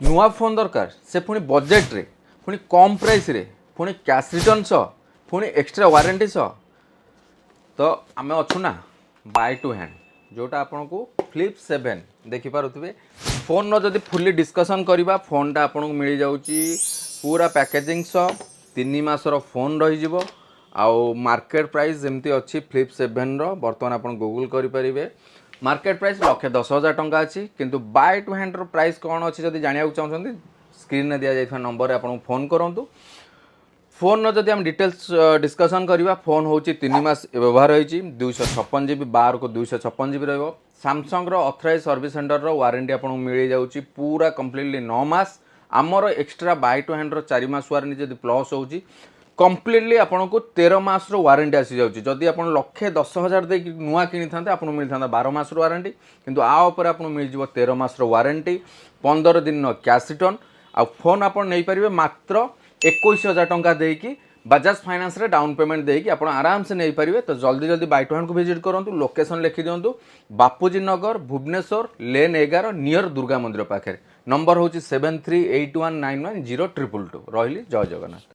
नुआ फोन दरकार से पुणी बजेट रे पुणी कम प्राइस रे पुणी कैश रिटर्न सह पुणी एक्स्ट्रा वारंटी सह तो आम अच्छु ना बाय टू हैंड जोटा आपन को फ्लिप 7 देखिपे फोन रो जदि फुल्ली डिस्कसन करवा फोनटा आपन को मिल जाउची पूरा पैकेजिंग सह 3 मासर फोन रही आउ मार्केट प्राइस जमती अच्छी फ्लिप 7 रो बर्तमान आपन गूगल करें मार्केट प्राइस 1,10,000 टंका अच्छी किंतु बाय टू हैंड रो प्राइस कौन अच्छी जब जानते चाहते स्क्रीन में दि जाइए नंबर आपन फोन करूँ फोन जदि हम डिटेल्स डिस्कसन करवा फोन हूँ 3 मास व्यवहार होती 256 GB बार को 256 GB रही सैमसंग ऑथराइज सर्विस सेंटर रो वारंटी आपको मिल जाऊँगी पूरा कम्प्लीटली 9 मास आमर एक्सट्रा बाय टू हैंड 4 मास वारंटी जब प्लस होची कम्प्लीटली आपको 13 मास वारंटी आसी जाऊँगी जदि आप 1,10,000 दे नुआ किनी था आपको मिलता 12 मास वारंटी किंतु आउपर आपको मिल 13 मास वारंटी 15 दिन कैश रिटर्न आ फोन आप नहीं पारे मात्र 21,000 टंका देकी बजाज फाइनेंस रे डाउन पेमेंट देकी आप आराम से नहीं पारे तो जल्दी जल्दी बाय टू हैंड को विजिट करूँ लोकेशन लिखि दिंतु बापूजी नगर भुवनेश्वर लेन 11 नियर दुर्गा मंदिर पाखे नंबर हूँ 7381910222 रही जय जगन्नाथ।